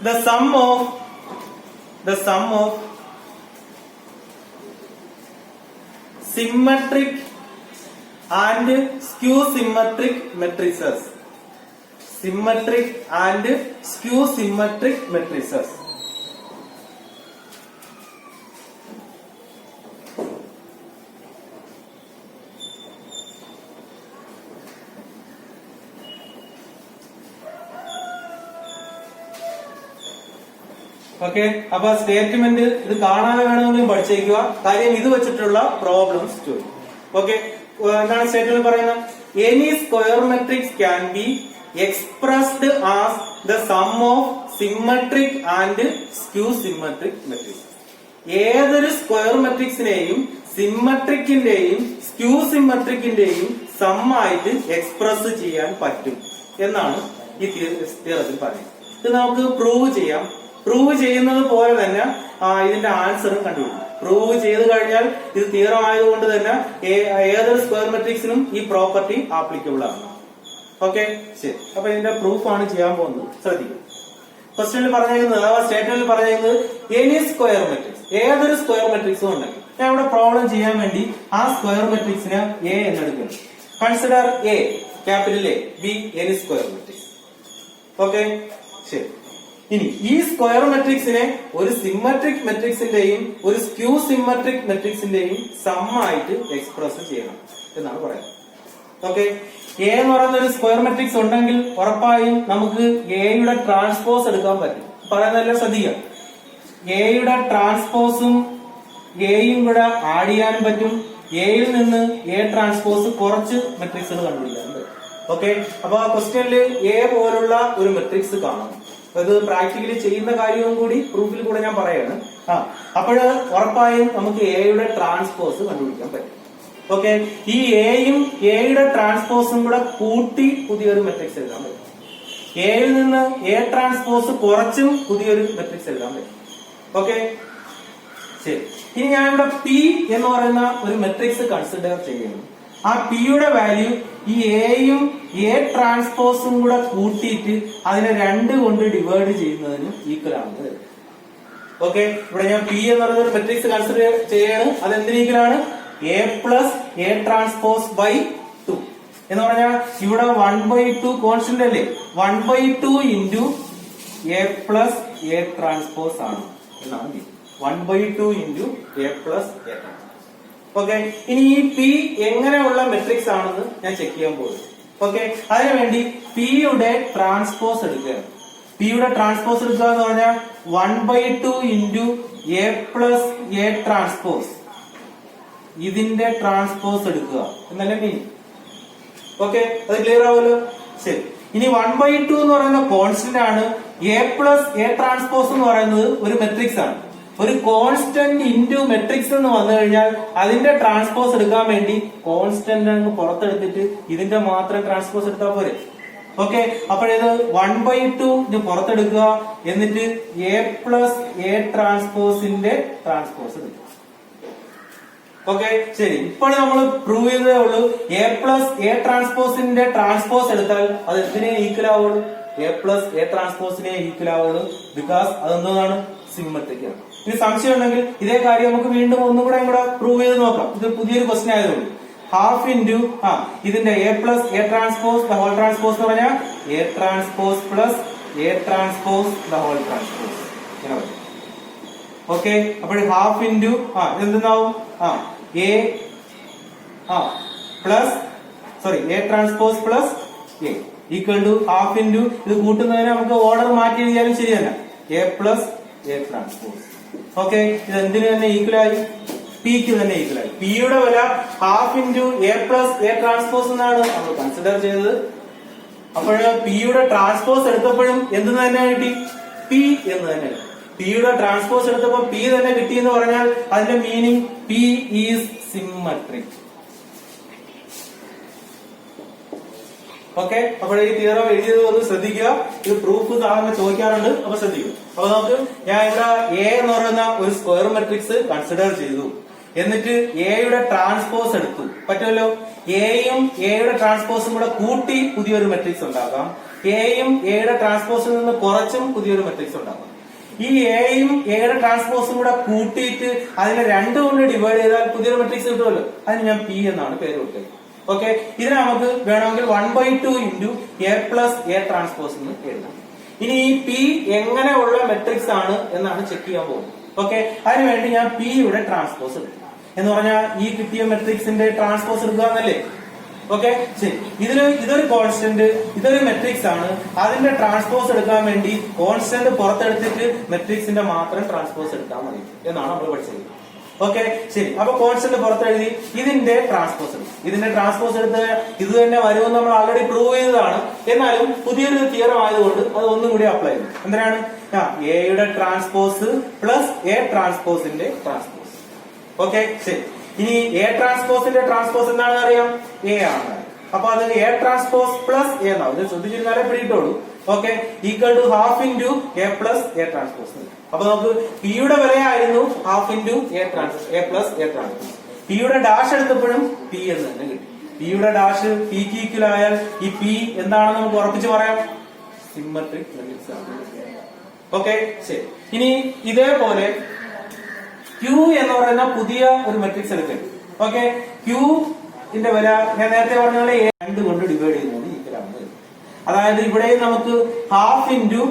the sum of symmetric and skew symmetric matrices. Symmetric and skew symmetric matrices. Okay, അപ്പൊ statement ഇത് കാണാതെ വേണമെങ്കിലും പഠിച്ചേക്കുക. കാര്യം ഇത് വെച്ചിട്ടുള്ള problems ചോദിക്കും. Okay, എന്താണ് statement പറയുന്നത്? Any square matrix can be expressed as the sum of symmetric and skew symmetric matrix. ഏതൊരു സ്ക്വയർ മെട്രിക്സിനെയും സിമ്മട്രിക്കിന്റെയും സ്ക്യൂ സിമ്മട്രിക്കിന്റെയും സമ്മായിട്ട് എക്സ്പ്രസ് ചെയ്യാൻ പറ്റും എന്നാണ് ഈ തിയറത്തിൽ പറയുന്നത്. ഇത് നമുക്ക് പ്രൂവ് ചെയ്യാം. പ്രൂവ് ചെയ്യുന്നത് പോലെ തന്നെ ഇതിന്റെ ആൻസറും കണ്ടുപിടിക്കും. പ്രൂവ് ചെയ്ത് കഴിഞ്ഞാൽ ഇത് തിയറം ആയതുകൊണ്ട് തന്നെ ഏതൊരു സ്ക്വയർ മെട്രിക്സിനും ഈ പ്രോപ്പർട്ടി ആപ്ലിക്കബിൾ ആണ്. ഓക്കെ, ശരി. അപ്പൊ ഇതിന്റെ പ്രൂഫ് ആണ് ചെയ്യാൻ പോകുന്നത്. ശ്രദ്ധിക്കും. ക്വസ്റ്റ്യനിൽ പറഞ്ഞിരിക്കുന്നത്, സ്റ്റേറ്റ്മെന്റിൽ പറഞ്ഞിരിക്കുന്നത് എനി സ്ക്വയർ മെട്രിക്സ്, ഏതൊരു സ്ക്വയർ മെട്രിക്സും ഉണ്ടെങ്കിൽ ഞാൻ ഇവിടെ പ്രോബ്ലം ചെയ്യാൻ വേണ്ടി ആ സ്ക്വയർ മെട്രിക്സിന് എ എന്നെടുക്കുന്നു. Consider A, capital A, be any square matrix. Okay, ശരി. ഇനി ഈ സ്ക്വയർ മെട്രിക്സിനെ ഒരു സിമ്മട്രിക് മെട്രിക്സിന്റെയും ഒരു സ്ക്യൂ സിമ്മട്രിക് മെട്രിക്സിന്റെയും സമ്മായിട്ട് എക്സ്പ്രസ് ചെയ്യണം എന്നാണ് പറയുന്നത്. ഓക്കെ, എ എന്ന് പറയുന്ന ഒരു സ്ക്വയർ മെട്രിക്സ് ഉണ്ടെങ്കിൽ ഉറപ്പായും നമുക്ക് എയുടെ ട്രാൻസ്പോസ് എടുക്കാൻ പറ്റും. പറയുന്നതെല്ലാം ശ്രദ്ധിക്കാം. എയുടെ ട്രാൻസ്പോസും എയും കൂടെ ആഡ് ചെയ്യാനും പറ്റും. എയിൽ നിന്ന് എ ട്രാൻസ്പോസ് കുറച്ച് മെട്രിക്സുകൾ കണ്ടുപിടിക്കാൻ പറ്റും. ഓക്കെ, അപ്പൊ ആ ക്വസ്റ്റ്യനിൽ എ പോലുള്ള ഒരു മെട്രിക്സ് കാണും. അത് പ്രാക്ടിക്കലി ചെയ്യുന്ന കാര്യവും കൂടി പ്രൂഫിൽ കൂടെ ഞാൻ പറയാണ്. അപ്പോൾ ഉറപ്പായും നമുക്ക് എയുടെ ട്രാൻസ്പോസ് കണ്ടുപിടിക്കാൻ പറ്റും. ഓക്കെ, ഈ എയും എയുടെ ട്രാൻസ്പോസും കൂടെ കൂട്ടി പുതിയൊരു മെട്രിക്സ് എഴുതാൻ പറ്റും. എയിൽ നിന്ന് എ ട്രാൻസ്പോസ് കുറച്ചും പുതിയൊരു മെട്രിക്സ് എഴുതാൻ പറ്റും. ഓക്കെ, ശരി. ഇനി ഞാൻ ഇവിടെ പി എന്ന് പറയുന്ന ഒരു മെട്രിക്സ് കൺസിഡർ ചെയ്യുന്നു. ആ പിയുടെ വാല്യൂ ഈ എയും എ ട്രാൻസ്പോസും കൂടെ കൂട്ടിയിട്ട് അതിനെ 2 കൊണ്ട് ഡിവൈഡ് ചെയ്യുന്നതിന് ഈക്വൽ ആണ്. ഓക്കെ, ഇവിടെ ഞാൻ പി എന്ന് പറയുന്ന ഒരു മെട്രിക്സ് കൺസിഡർ ചെയ്യാണ്. അത് എന്തിന് ഈക്വൽ ആണ്? A plus A transpose by 2 എന്ന് പറഞ്ഞാൽ ഇവിടെ 1/2 കോൺസ്റ്റന്റ് അല്ലേ? 1/2 into A plus A transpose ആണ് എന്നാണ്. 1/2 into A plus A transpose. Okay, ഇനി ഈ പി എങ്ങനെയുള്ള മെട്രിക്സ് ആണെന്ന് ഞാൻ ചെക്ക് ചെയ്യാൻ പോകും. ഓക്കെ, അതിനുവേണ്ടി പിയുടെ ട്രാൻസ്പോസ് എടുക്കുകയാണ്. പിയുടെ ട്രാൻസ്പോസ് എടുക്കുക എന്ന് പറഞ്ഞാൽ 1/2 into A plus A transpose, ഇതിന്റെ ട്രാൻസ്പോസ് എടുക്കുക എന്നല്ലേ മീൻ. ഓക്കെ, അത് ക്ലിയർ ആവുമല്ലോ? ശരി. ഇനി 1/2 എന്ന് പറയുന്ന കോൺസ്റ്റന്റ് ആണ്. എ പ്ലസ് എ ട്രാൻസ്പോസ് എന്ന് പറയുന്നത് ഒരു മെട്രിക്സ് ആണ്. ഒരു കോൺസ്റ്റന്റ് ഇൻറ്റു മെട്രിക്സ് എന്ന് വന്നു കഴിഞ്ഞാൽ അതിന്റെ ട്രാൻസ്പോസ് എടുക്കാൻ വേണ്ടി കോൺസ്റ്റന്റ് അങ്ങ് പുറത്തെടുത്തിട്ട് ഇതിന്റെ മാത്രം ട്രാൻസ്പോസ് എടുത്താൽ പോരെ. ഓക്കെ, അപ്പോഴിത് 1/2 പുറത്തെടുക്കുക, എന്നിട്ട് എ പ്ലസ് എ ട്രാൻസ്പോസിന്റെ ട്രാൻസ്പോസ് എടുക്കുക. ഓക്കെ, ശരി. ഇപ്പോൾ നമ്മൾ പ്രൂവ് ചെയ്തതേ ഉള്ളൂ. എ പ്ലസ് എ ട്രാൻസ്പോസിന്റെ ട്രാൻസ്പോസ് എടുത്താൽ അത് എന്തിനെ ഈക്വൽ ആവുള്ളൂ? എ പ്ലസ് എ ട്രാൻസ്പോസിനെ ഈക്വൽ ആവുള്ളൂ. ബിക്കോസ് അതെന്താണ്? സിമ്മട്രിക് ആണ്. ഇനി സംശയം ഉണ്ടെങ്കിൽ ഇതേ കാര്യം നമുക്ക് വീണ്ടും ഒന്നുകൂടെ പ്രൂവ് ചെയ്ത് നോക്കാം. ഇത് പുതിയൊരു ക്വസ്റ്റ്യൻ ആയതുകൊണ്ട് ഹാഫ് ഇൻറ്റു ഇതിന്റെ A plus A transpose the whole transpose എന്ന് പറഞ്ഞാൽ A transpose plus A transpose the whole transpose. Okay, അപ്പോൾ ഹാഫ് ഇൻറ്റു ഇതെന്താവും? A plus A transpose plus A equal to half into ഇത് കൂട്ടുന്നതിന് നമുക്ക് order മാറ്റി എഴുതിയാലും ശരി തന്നെ, A plus A transpose. Okay, ഇത് എന്തിനു തന്നെ ഈക്വലായി? പിക്ക് തന്നെ ഈക്വലായി. പിയുടെ വില half into A plus A transpose എന്നാണ് നമ്മൾ കൺസിഡർ ചെയ്തത്. അപ്പോൾ പിയുടെ ട്രാൻസ്പോസ് എടുത്തപ്പോഴും എന്ത് തന്നെ കിട്ടി? പി എന്ന് തന്നെ കിട്ടി. പിയുടെ ട്രാൻസ്പോസ് എടുത്തപ്പോൾ പി തന്നെ കിട്ടി എന്ന് പറഞ്ഞാൽ അതിന്റെ meaning P is symmetric. Okay, അപ്പോൾ ഈ തിയറം എഴുതിയത് ഒന്ന് ശ്രദ്ധിക്കുക. ഇത് പ്രൂഫ് സാധാരണ ചോദിക്കാറുണ്ട്, അപ്പൊ ശ്രദ്ധിക്കുക. അപ്പൊ നമുക്ക് ഞാൻ ഇവിടെ എ എന്ന് പറയുന്ന ഒരു സ്ക്വയർ മെട്രിക്സ് കൺസിഡർ ചെയ്തു. എന്നിട്ട് എയുടെ ട്രാൻസ്പോസ് എടുത്തു. പറ്റുമല്ലോ? എയും എയുടെ ട്രാൻസ്പോസും കൂടെ കൂട്ടി പുതിയൊരു മെട്രിക്സ് ഉണ്ടാക്കാം. എയും എയുടെ ട്രാൻസ്പോസിൽ നിന്ന് കുറച്ചും പുതിയൊരു മെട്രിക്സ് ഉണ്ടാക്കാം. ഈ എയും എയുടെ ട്രാൻസ്പോസും കൂടെ കൂട്ടിയിട്ട് അതിനെ 2 കൊണ്ട് ഡിവൈഡ് ചെയ്താൽ പുതിയൊരു മെട്രിക്സ് കിട്ടുമല്ലോ. അതിന് ഞാൻ പി എന്നാണ് പേര് കൊടുത്തത്. ഓക്കെ, ഇതിനെ നമുക്ക് വേണമെങ്കിൽ 1/2 into A plus A transpose എന്ന് എഴുതാം. ഇനി ഈ പി എങ്ങനെയുള്ള മെട്രിക്സ് ആണ് എന്നാണ് ചെക്ക് ചെയ്യാൻ പോകുന്നത്. ഓക്കെ, അതിനുവേണ്ടി ഞാൻ പിയുടെ ട്രാൻസ്പോസ് എടുക്കും. എന്ന് പറഞ്ഞാൽ ഈ കിട്ടിയ മെട്രിക്സിന്റെ ട്രാൻസ്പോസ് എടുക്കുക എന്നല്ലേ? ഓക്കെ, ശരി. ഇതൊരു കോൺസ്റ്റന്റ്, ഇതൊരു മെട്രിക്സ് ആണ്. അതിന്റെ ട്രാൻസ്പോസ് എടുക്കാൻ വേണ്ടി കോൺസ്റ്റന്റ് പുറത്തെടുത്തിട്ട് മെട്രിക്സിന്റെ മാത്രം ട്രാൻസ്പോസ് എടുത്താൽ മതി എന്നാണ് നമ്മൾ പഠിച്ചത്. ഓക്കെ ശരി. അപ്പൊ കോൺസ്റ്റന്റ് പുറത്തെഴുതി ഇതിന്റെ ട്രാൻസ്പോസ് എടുക്കും. ഇതിന്റെ ട്രാൻസ്പോസ് എടുത്ത് ഇത് തന്നെ വരുമെന്ന് നമ്മൾ ആൾറെഡി പ്രൂവ് ചെയ്തതാണ്. എന്നാലും പുതിയൊരു തിയറം ആയതുകൊണ്ട് അത് ഒന്നും കൂടി അപ്ലൈ ചെയ്യും. എന്തിനാണ്? എയുടെ ട്രാൻസ്പോസ് പ്ലസ് എ ട്രാൻസ്പോസിന്റെ ട്രാൻസ്പോസ്. ഓക്കെ ശരി. ഇനി എ ട്രാൻസ്പോസിന്റെ ട്രാൻസ്പോസ് എന്താണെന്ന് അറിയാം, എ ആണ്. അപ്പൊ അത് എ ട്രാൻസ്പോസ് പ്ലസ് എ എന്നാവും. ഇത് ശ്രദ്ധിച്ചിരുന്നാലേ പിടിയിട്ടുള്ളൂ. Okay equal to half into A plus A transpose. അപ്പൊ നമുക്ക് പിയുടെ വിലയായിരുന്നു half into A plus A transpose. പിയുടെ ഡാഷ് എടുത്തപ്പോഴും പി എന്ന് തന്നെ കിട്ടി. പിയുടെ ഡാഷ് പിക്ക് ഈക്വൽ ആയാൽ ഈ പി എന്താണെന്ന് നമുക്ക് ഉറപ്പിച്ച് പറയാം, സിമ്മട്രിക് മെട്രിക്സ് ആണ്. ഓക്കെ ശരി. ഇനി ഇതേപോലെ ക്യൂ എന്ന് പറയുന്ന പുതിയ ഒരു മെട്രിക്സ് എടുക്കരുത്. ഓക്കെ ക്യൂ ന്റെ വില ഞാൻ നേരത്തെ പറഞ്ഞ പോലെ 2 കൊണ്ട് ഡിവൈഡ് ചെയ്യുന്നത് ഈക്വൽ ആണ്. അതായത് ഇവിടെയും നമുക്ക് half into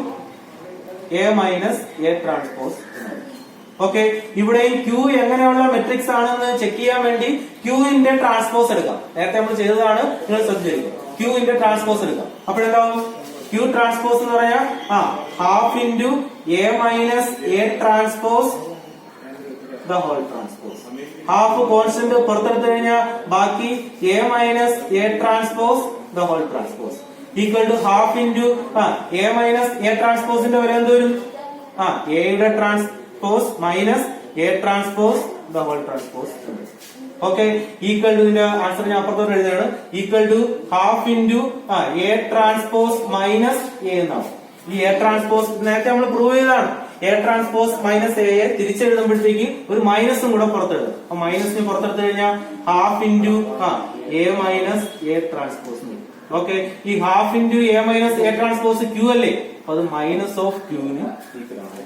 A minus A transpose. Okay ഇവിടെയും ക്യൂ എങ്ങനെയുള്ള മെട്രിക്സ് ആണെന്ന് ചെക്ക് ചെയ്യാൻ വേണ്ടി ക്യൂവിന്റെ ട്രാൻസ്പോസ് എടുക്കാം. നേരത്തെ നമ്മൾ ചെയ്തതാണ്, നിങ്ങൾ ശ്രദ്ധിച്ചിരിക്കും. ക്യൂവിന്റെ ട്രാൻസ്പോസ് എടുക്കാം. അപ്പോഴെന്താവും? ക്യൂ ട്രാൻസ്പോസ് എന്ന് പറഞ്ഞാൽ half into A minus A transpose the whole transpose. Half constant പുറത്തെടുത്തു കഴിഞ്ഞാൽ ബാക്കി A minus A transpose the whole transpose equal to half into A minus A ട്രാൻസ്പോസിന്റെ വില എന്ത് വരും? എയുടെ transpose minus A transpose the whole transpose. Okay equal to ഇതിന്റെ answer ഞാൻ അപ്പുറത്തോട്ട് എഴുതുകയാണ്. Equal to half into A transpose minus A എന്നാവും. ഈ എ ട്രാൻസ്പോസ് നേരത്തെ നമ്മൾ പ്രൂവ് ചെയ്തതാണ്. എ ട്രാൻസ്പോസ് മൈനസ് എ തിരിച്ചെഴുതുമ്പോഴത്തേക്ക് ഒരു മൈനസും കൂടെ പുറത്തെഴുതും. അപ്പൊ മൈനസിന് പുറത്തെടുത്തു കഴിഞ്ഞാൽ half into A minus A transpose. Okay ഈ half into A minus A transpose Q അല്ലേ, അപ്പൊ അത് മൈനസ് ഓഫ് ക്യൂവിന് ഈക്വൽ ആണ്.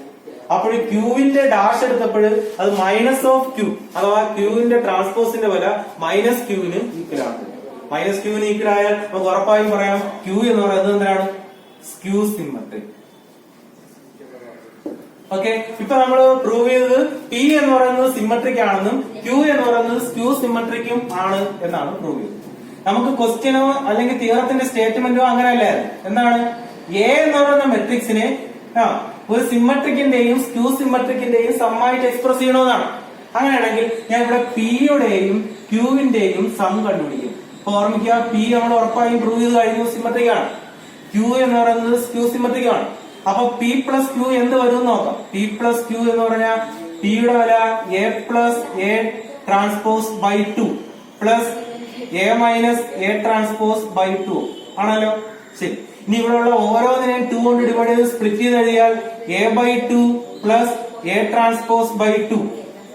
അപ്പോൾ ക്യൂവിന്റെ ഡാഷ് എടുത്തപ്പോൾ അത് മൈനസ് ഓഫ് ക്യൂ അഥവാ ക്യൂവിന്റെ ട്രാൻസ്പോസിന്റെ വില മൈനസ് ക്യൂവിന് ഈക്വൽ ആണ്. മൈനസ് ക്യൂവിന് ഈക്വൽ ആയാൽ നമുക്ക് ഉറപ്പായും പറയാം ക്യൂ എന്ന് പറയുന്നത് എന്താണ്? Skew symmetric. ഓക്കെ ഇപ്പൊ നമ്മൾ പ്രൂവ് ചെയ്തത് പി എന്ന് പറയുന്നത് സിമ്മട്രിക് ആണെന്നും ക്യൂ എന്ന് പറയുന്നത് സ്ക്യൂ സിമ്മട്രിക്കും ആണ് എന്നാണ് പ്രൂവ് ചെയ്തത്. നമുക്ക് ക്വസ്റ്റ്യനോ അല്ലെങ്കിൽ തിയറത്തിന്റെ സ്റ്റേറ്റ്മെന്റോ അങ്ങനെയല്ലായിരുന്നു. എന്താണ്? എ എന്ന് പറയുന്ന മെട്രിക്സിനെ ഒരു സിമ്മട്രിക്കിന്റെയും സ്ക്യൂ സിമ്മട്രിക്കിന്റെയും സമ്മായിട്ട് എക്സ്പ്രസ് ചെയ്യണമെന്നാണ്. അങ്ങനെയാണെങ്കിൽ ഞാൻ ഇവിടെ പിയുടെയും ക്യൂവിന്റെയും സം കണ്ടുപിടിക്കും. അപ്പൊ ഓർമ്മിക്കുക, പി നമ്മൾ ഉറപ്പായും പ്രൂവ് ചെയ്ത് കഴിഞ്ഞു സിമ്മട്രിക് ആണ്. ക്യൂ എന്ന് പറയുന്നത് സ്ക്യൂ സിമ്മട്രിക് ആണ്. അപ്പൊ പി പ്ലസ് ക്യൂ എന്ത് വരും നോക്കാം. പി പ്ലസ് ക്യൂ എന്ന് പറഞ്ഞാൽ പിയുടെ വില A plus A transpose by 2 plus A minus A transpose by 2 ആണല്ലോ. ശരി. ഇനി ഇവിടെ ഉള്ള ഓരോന്നിനെയും 2 കൊണ്ട് ഡിവൈഡ് ചെയ്ത് സ്പ്ലിറ്റ് ചെയ്ത് എഴുതിയാൽ A by 2 plus A transpose by 2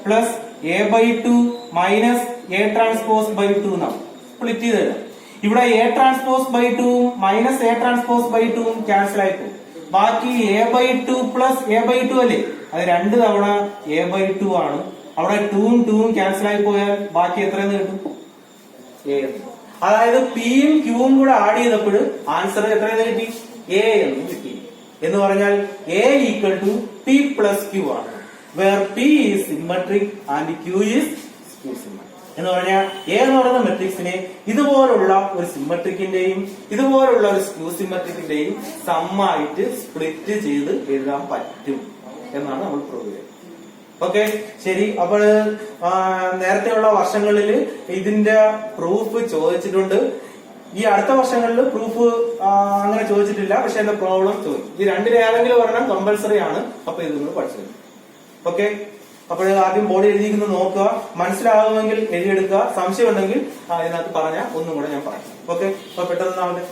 plus A by 2 minus A transpose by 2 എന്നാണ് സ്പ്ലിറ്റ് ചെയ്ത് എഴുതാം. ഇവിടെ A transpose by 2 minus A transpose by 2 cancel ആയി പോകും. ബാക്കി A by 2 plus A by 2 അല്ലേ, അത് 2 തവണ എ ബൈ 2 ആണ്. അവിടെ 2ഉം 2ഉം ക്യാൻസൽ ആയി പോയാൽ ബാക്കി എത്രയെന്ന് കിട്ടും? എ. അതായത് പിയും ക്യൂവും കൂടെ ആഡ് ചെയ്തപ്പോൾ ആൻസർ എത്രയെന്ന് കിട്ടി? എ എന്ന് കിട്ടി. എന്ന് പറഞ്ഞാൽ A equal to P plus Q ആണ്. Where P is symmetric and Q is skew symmetric. എന്ന് പറഞ്ഞാൽ എ എന്ന് പറയുന്ന മെട്രിക്സിനെ ഇതുപോലുള്ള ഒരു സിമ്മട്രിക്കിന്റെയും ഇതുപോലുള്ള ഒരു സ്ക്യൂ സിമ്മട്രിക്കിന്റെയും സമ്മായിട്ട് സ്പ്ലിറ്റ് ചെയ്ത് എഴുതാൻ പറ്റും എന്നാണ് നമ്മൾ പ്രൂവ് ചെയ്യുന്നത്. ഓക്കെ ശരി. അപ്പോൾ നേരത്തെയുള്ള വർഷങ്ങളിൽ ഇതിന്റെ പ്രൂഫ് ചോദിച്ചിട്ടുണ്ട്. ഈ അടുത്ത വർഷങ്ങളിൽ പ്രൂഫ് അങ്ങനെ ചോദിച്ചിട്ടില്ല, പക്ഷെ എന്റെ പ്രോബ്ലം ചോദിച്ചു. ഈ രണ്ടിലെ ഏതെങ്കിലും ഒരെണ്ണം കമ്പൽസറി ആണ്. അപ്പൊ ഇത് നിങ്ങൾ പഠിച്ചത്. ഓക്കെ അപ്പോൾ ആദ്യം ബോർഡ് എഴുതിയിരിക്കുന്നത് നോക്കുക, മനസ്സിലാകുമെങ്കിൽ എഴുതിയെടുക്കുക. സംശയം ഉണ്ടെങ്കിൽ ഇതിനകത്ത് പറഞ്ഞാൽ ഒന്നും കൂടെ ഞാൻ പറയാം. ഓക്കെ അപ്പൊ പെട്ടെന്ന്